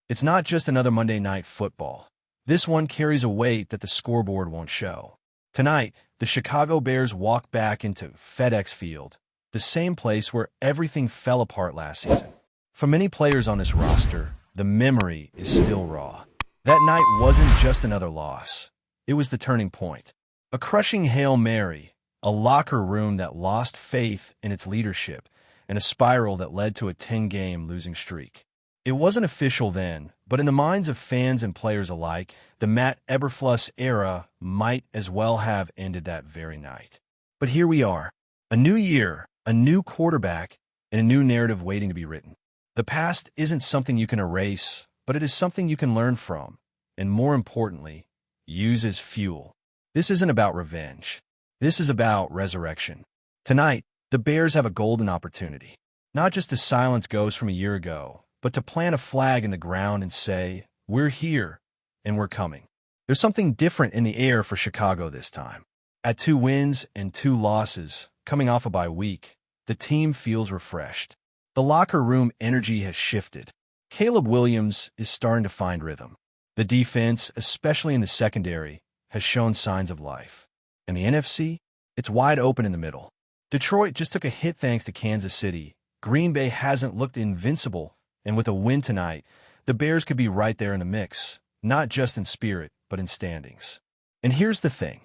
It's not just another Monday night football. This one carries a weight that the scoreboard won't show. Tonight, the Chicago Bears walk back into FedEx Field, the same place where everything fell apart last season. For many players on this roster, the memory is still raw. That night wasn't just another loss. It was the turning point. A crushing Hail Mary, a locker room that lost faith in its leadership, and a spiral that led to a 10-game losing streak. It wasn't official then, but in the minds of fans and players alike, the Matt Eberflus era might as well have ended that very night. But here we are, a new year, a new quarterback, and a new narrative waiting to be written. The past isn't something you can erase, but it is something you can learn from, and more importantly, use as fuel. This isn't about revenge. This is about resurrection. Tonight, the Bears have a golden opportunity, not just to silence ghosts from a year ago, but to plant a flag in the ground and say, we're here, and we're coming. There's something different in the air for Chicago this time. At 2 wins and 2 losses, coming off a bye week, the team feels refreshed. The locker room energy has shifted. Caleb Williams is starting to find rhythm. The defense, especially in the secondary, has shown signs of life. And the NFC? It's wide open in the middle. Detroit just took a hit thanks to Kansas City. Green Bay hasn't looked invincible. And with a win tonight, the Bears could be right there in the mix, not just in spirit, but in standings. And here's the thing.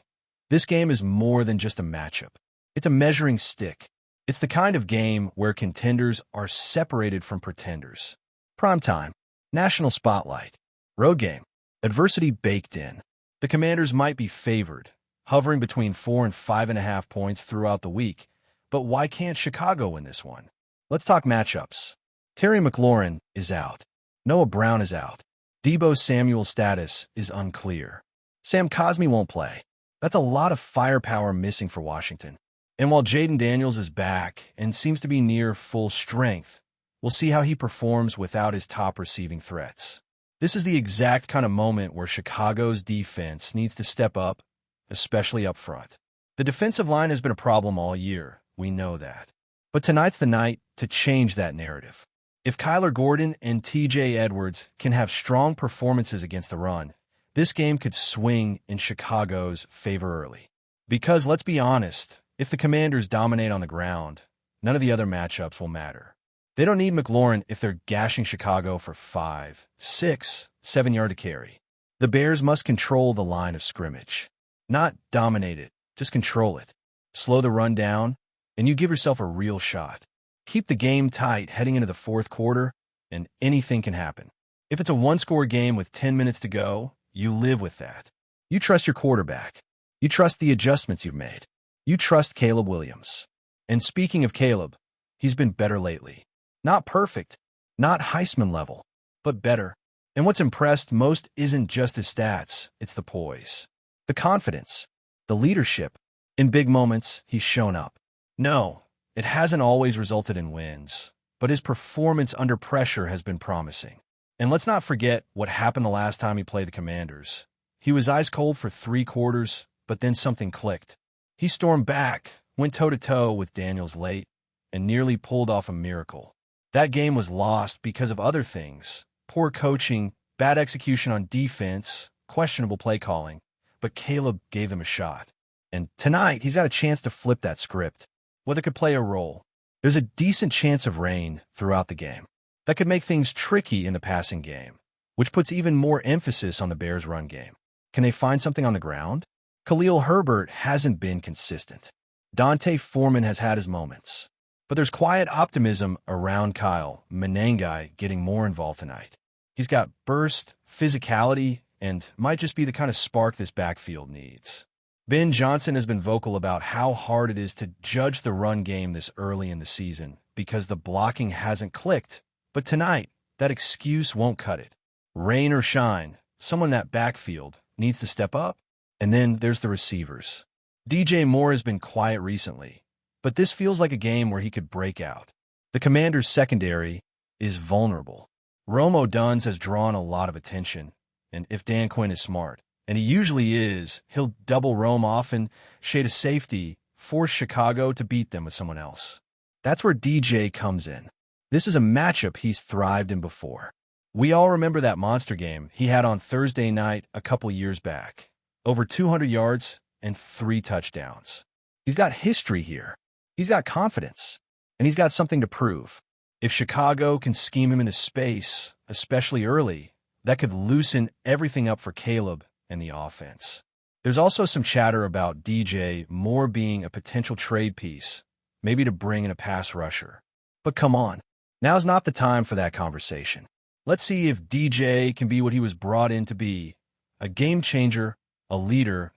This game is more than just a matchup. It's a measuring stick. It's the kind of game where contenders are separated from pretenders. Prime time, national spotlight, road game, adversity baked in. The Commanders might be favored, hovering between 4 and 5.5 points throughout the week. But why can't Chicago win this one? Let's talk matchups. Terry McLaurin is out. Noah Brown is out. Deebo Samuel's status is unclear. Sam Cosmi won't play. That's a lot of firepower missing for Washington. And while Jaden Daniels is back and seems to be near full strength, we'll see how he performs without his top receiving threats. This is the exact kind of moment where Chicago's defense needs to step up, especially up front. The defensive line has been a problem all year. We know that. But tonight's the night to change that narrative. If Kyler Gordon and TJ Edwards can have strong performances against the run, this game could swing in Chicago's favor early. Because let's be honest, if the Commanders dominate on the ground, none of the other matchups will matter. They don't need McLaurin if they're gashing Chicago for 5, 6, 7 yards to carry. The Bears must control the line of scrimmage. Not dominate it, just control it. Slow the run down, and you give yourself a real shot. Keep the game tight heading into the fourth quarter, and anything can happen. If it's a one-score game with 10 minutes to go, you live with that. You trust your quarterback. You trust the adjustments you've made. You trust Caleb Williams. And speaking of Caleb, he's been better lately. Not perfect, not Heisman level, but better. And what's impressed most isn't just his stats, it's the poise. The confidence, the leadership. In big moments, he's shown up. No, it hasn't always resulted in wins, but his performance under pressure has been promising. And let's not forget what happened the last time he played the Commanders. He was ice cold for 3 quarters, but then something clicked. He stormed back, went toe-to-toe with Daniels late, and nearly pulled off a miracle. That game was lost because of other things. Poor coaching, bad execution on defense, questionable play calling. But Caleb gave them a shot. And tonight, he's got a chance to flip that script. Weather could play a role. There's a decent chance of rain throughout the game. That could make things tricky in the passing game, which puts even more emphasis on the Bears' run game. Can they find something on the ground? Khalil Herbert hasn't been consistent. Dante Foreman has had his moments. But there's quiet optimism around Kyle Menengai getting more involved tonight. He's got burst, physicality, and might just be the kind of spark this backfield needs. Ben Johnson has been vocal about how hard it is to judge the run game this early in the season because the blocking hasn't clicked. But tonight, that excuse won't cut it. Rain or shine, someone in that backfield needs to step up. And then there's the receivers. DJ Moore has been quiet recently, but this feels like a game where he could break out. The Commanders' secondary is vulnerable. Rome Odunze has drawn a lot of attention, and if Dan Quinn is smart, and he usually is, he'll double Rome off and shade a safety, force Chicago to beat them with someone else. That's where DJ comes in. This is a matchup he's thrived in before. We all remember that monster game he had on Thursday night a couple years back. Over 200 yards and 3 touchdowns. He's got history here. He's got confidence. And he's got something to prove. If Chicago can scheme him into space, especially early, that could loosen everything up for Caleb and the offense. There's also some chatter about DJ Moore being a potential trade piece, maybe to bring in a pass rusher. But come on, now's not the time for that conversation. Let's see if DJ can be what he was brought in to be, a game changer, a leader,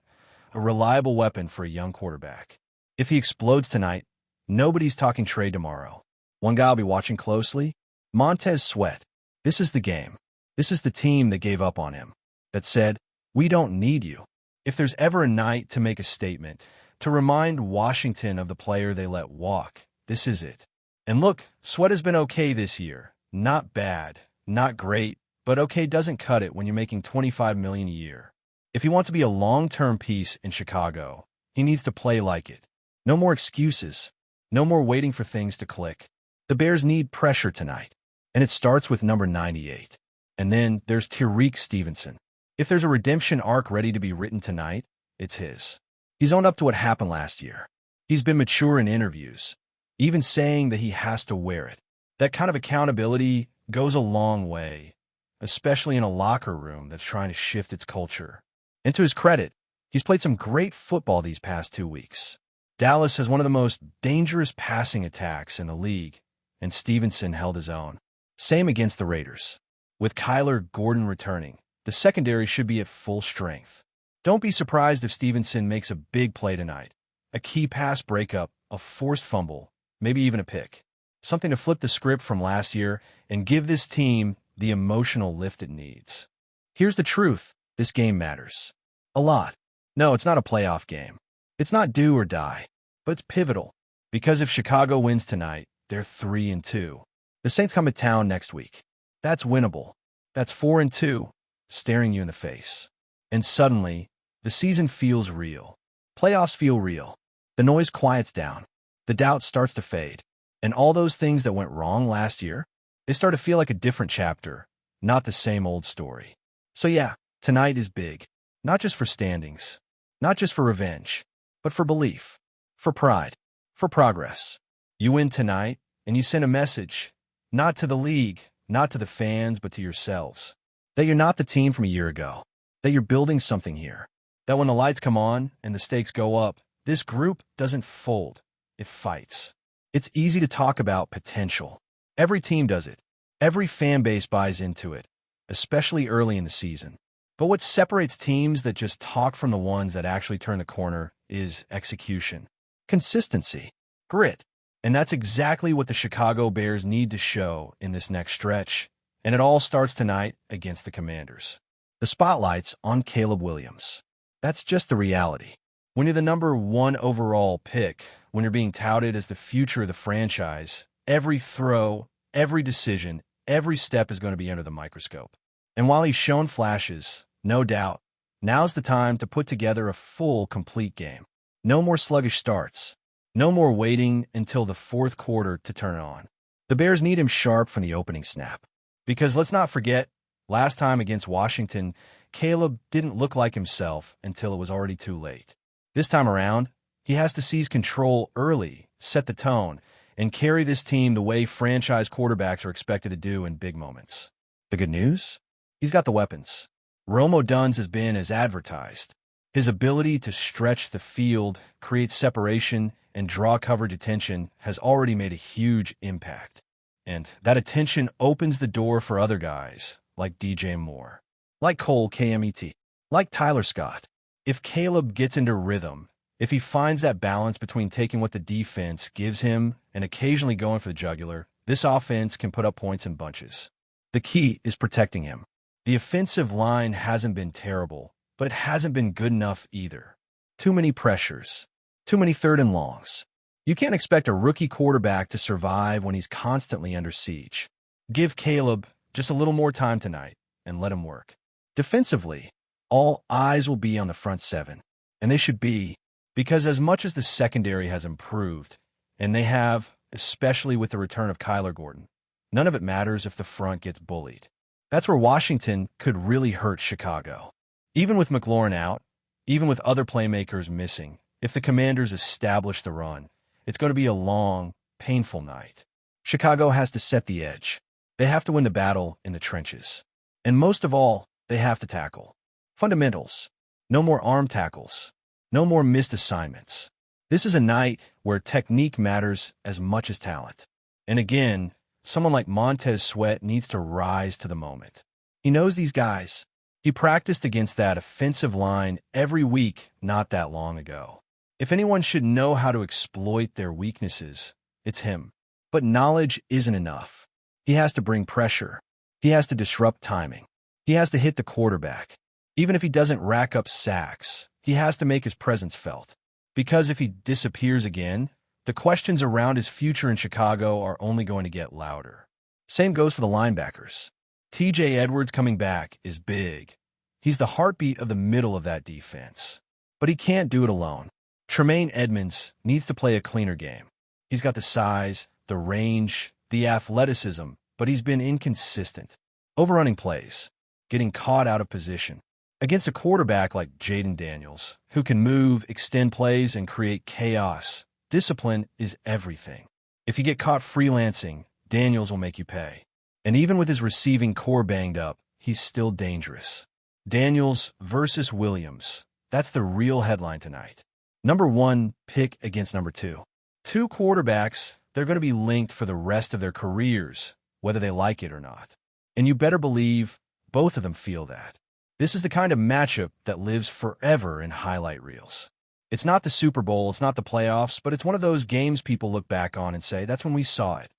a reliable weapon for a young quarterback. If he explodes tonight, nobody's talking trade tomorrow. One guy I'll be watching closely, Montez Sweat. This is the game. This is the team that gave up on him, that said, we don't need you. If there's ever a night to make a statement, to remind Washington of the player they let walk, this is it. And look, Sweat has been okay this year. Not bad, not great, but okay doesn't cut it when you're making $25 million a year. If he wants to be a long-term piece in Chicago, he needs to play like it. No more excuses. No more waiting for things to click. The Bears need pressure tonight, and it starts with number 98. And then there's Tyreek Stevenson. If there's a redemption arc ready to be written tonight, it's his. He's owned up to what happened last year. He's been mature in interviews, even saying that he has to wear it. That kind of accountability goes a long way, especially in a locker room that's trying to shift its culture. And to his credit, he's played some great football these past 2 weeks. Dallas has one of the most dangerous passing attacks in the league, and Stevenson held his own. Same against the Raiders. With Kyler Gordon returning, the secondary should be at full strength. Don't be surprised if Stevenson makes a big play tonight. A key pass breakup, a forced fumble, maybe even a pick. Something to flip the script from last year and give this team the emotional lift it needs. Here's the truth. This game matters. A lot. No, it's not a playoff game. It's not do or die, but it's pivotal. Because if Chicago wins tonight, they're 3-2. The Saints come to town next week. That's winnable. That's 4-2, staring you in the face. And suddenly, the season feels real. Playoffs feel real. The noise quiets down. The doubt starts to fade. And all those things that went wrong last year, they start to feel like a different chapter, not the same old story. So yeah, tonight is big. Not just for standings, not just for revenge, but for belief, for pride, for progress. You win tonight, and you send a message, not to the league, not to the fans, but to yourselves, that you're not the team from a year ago, that you're building something here, that when the lights come on and the stakes go up, this group doesn't fold, it fights. It's easy to talk about potential. Every team does it. Every fan base buys into it, especially early in the season. But what separates teams that just talk from the ones that actually turn the corner is execution, consistency, grit. And that's exactly what the Chicago Bears need to show in this next stretch. And it all starts tonight against the Commanders. The spotlight's on Caleb Williams. That's just the reality. When you're the number 1 overall pick, when you're being touted as the future of the franchise, every throw, every decision, every step is going to be under the microscope. And while he's shown flashes, no doubt, now's the time to put together a full, complete game. No more sluggish starts. No more waiting until the fourth quarter to turn it on. The Bears need him sharp from the opening snap. Because let's not forget, last time against Washington, Caleb didn't look like himself until it was already too late. This time around, he has to seize control early, set the tone, and carry this team the way franchise quarterbacks are expected to do in big moments. The good news? He's got the weapons. Rome Odunze has been as advertised. His ability to stretch the field, create separation, and draw coverage attention has already made a huge impact. And that attention opens the door for other guys, like DJ Moore, like Cole Kmet, like Tyler Scott. If Caleb gets into rhythm, if he finds that balance between taking what the defense gives him and occasionally going for the jugular, this offense can put up points in bunches. The key is protecting him. The offensive line hasn't been terrible, but it hasn't been good enough either. Too many pressures. Too many third and longs. You can't expect a rookie quarterback to survive when he's constantly under siege. Give Caleb just a little more time tonight and let him work. Defensively, all eyes will be on the front seven, and they should be, because as much as the secondary has improved, and they have, especially with the return of Kyler Gordon, none of it matters if the front gets bullied. That's where Washington could really hurt Chicago. Even with McLaurin out, even with other playmakers missing, if the Commanders establish the run, it's going to be a long, painful night. Chicago has to set the edge. They have to win the battle in the trenches. And most of all, they have to tackle. Fundamentals. No more arm tackles. No more missed assignments. This is a night where technique matters as much as talent. And again, someone like Montez Sweat needs to rise to the moment. He knows these guys. He practiced against that offensive line every week not that long ago. If anyone should know how to exploit their weaknesses, it's him. But knowledge isn't enough. He has to bring pressure. He has to disrupt timing. He has to hit the quarterback. Even if he doesn't rack up sacks, he has to make his presence felt. Because if he disappears again, the questions around his future in Chicago are only going to get louder. Same goes for the linebackers. TJ Edwards coming back is big. He's the heartbeat of the middle of that defense. But he can't do it alone. Tremaine Edmonds needs to play a cleaner game. He's got the size, the range, the athleticism, but he's been inconsistent. Overrunning plays, getting caught out of position. Against a quarterback like Jaden Daniels, who can move, extend plays, and create chaos, discipline is everything. If you get caught freelancing, Daniels will make you pay. And even with his receiving core banged up, he's still dangerous. Daniels versus Williams. That's the real headline tonight. Number 1 pick against number 2. Two quarterbacks, they're going to be linked for the rest of their careers, whether they like it or not. And you better believe both of them feel that. This is the kind of matchup that lives forever in highlight reels. It's not the Super Bowl, it's not the playoffs, but it's one of those games people look back on and say, that's when we saw it.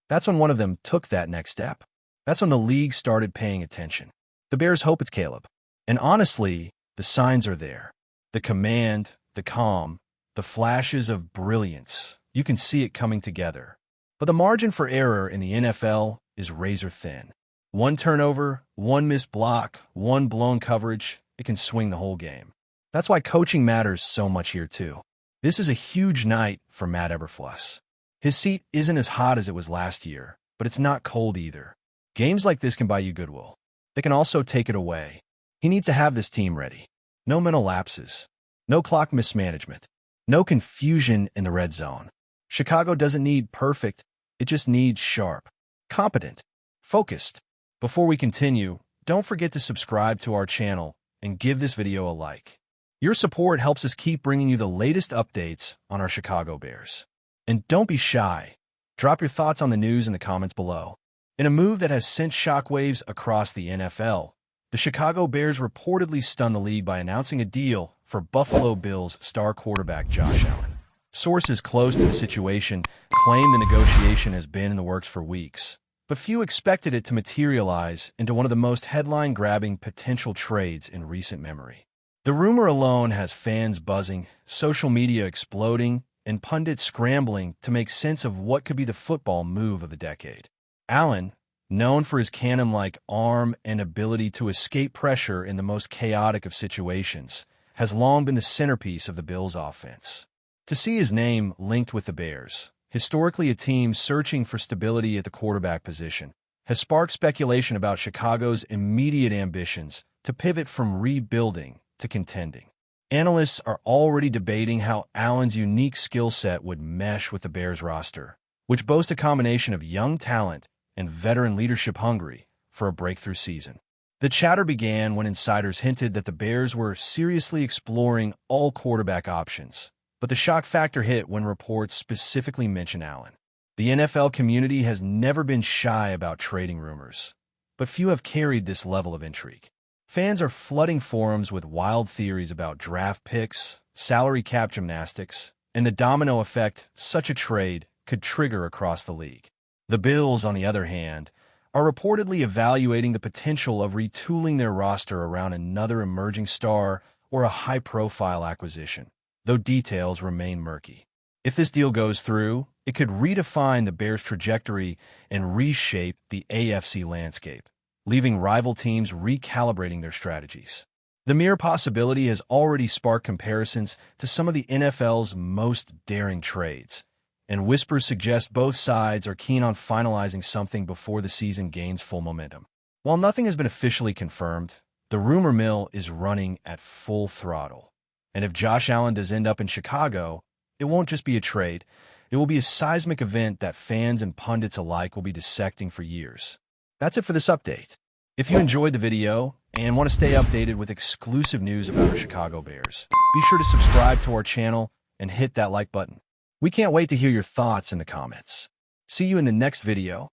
That's when one of them took that next step. That's when the league started paying attention. The Bears hope it's Caleb. And honestly, the signs are there. The command, the calm, the flashes of brilliance. You can see it coming together. But the margin for error in the NFL is razor thin. One turnover, one missed block, one blown coverage, it can swing the whole game. That's why coaching matters so much here too. This is a huge night for Matt Eberflus. His seat isn't as hot as it was last year, but it's not cold either. Games like this can buy you goodwill. They can also take it away. He needs to have this team ready. No mental lapses. No clock mismanagement. No confusion in the red zone. Chicago doesn't need perfect. It just needs sharp, competent, focused. Before we continue, don't forget to subscribe to our channel and give this video a like. Your support helps us keep bringing you the latest updates on our Chicago Bears. And don't be shy. Drop your thoughts on the news in the comments below. In a move that has sent shockwaves across the NFL, the Chicago Bears reportedly stunned the league by announcing a deal for Buffalo Bills star quarterback Josh Allen. Sources close to the situation claim the negotiation has been in the works for weeks, but few expected it to materialize into one of the most headline-grabbing potential trades in recent memory. The rumor alone has fans buzzing, social media exploding, and pundits scrambling to make sense of what could be the football move of the decade. Allen, known for his cannon-like arm and ability to escape pressure in the most chaotic of situations, has long been the centerpiece of the Bills' offense. To see his name linked with the Bears, historically a team searching for stability at the quarterback position, has sparked speculation about Chicago's immediate ambitions to pivot from rebuilding to contending. Analysts are already debating how Allen's unique skill set would mesh with the Bears roster, which boasts a combination of young talent and veteran leadership hungry for a breakthrough season. The chatter began when insiders hinted that the Bears were seriously exploring all quarterback options, but the shock factor hit when reports specifically mentioned Allen. The NFL community has never been shy about trading rumors, but few have carried this level of intrigue. Fans are flooding forums with wild theories about draft picks, salary cap gymnastics, and the domino effect such a trade could trigger across the league. The Bills, on the other hand, are reportedly evaluating the potential of retooling their roster around another emerging star or a high-profile acquisition, though details remain murky. If this deal goes through, it could redefine the Bears' trajectory and reshape the AFC landscape, leaving rival teams recalibrating their strategies. The mere possibility has already sparked comparisons to some of the NFL's most daring trades, and whispers suggest both sides are keen on finalizing something before the season gains full momentum. While nothing has been officially confirmed, the rumor mill is running at full throttle. And if Josh Allen does end up in Chicago, it won't just be a trade. It will be a seismic event that fans and pundits alike will be dissecting for years. That's it for this update. If you enjoyed the video and want to stay updated with exclusive news about our Chicago Bears, be sure to subscribe to our channel and hit that like button. We can't wait to hear your thoughts in the comments. See you in the next video.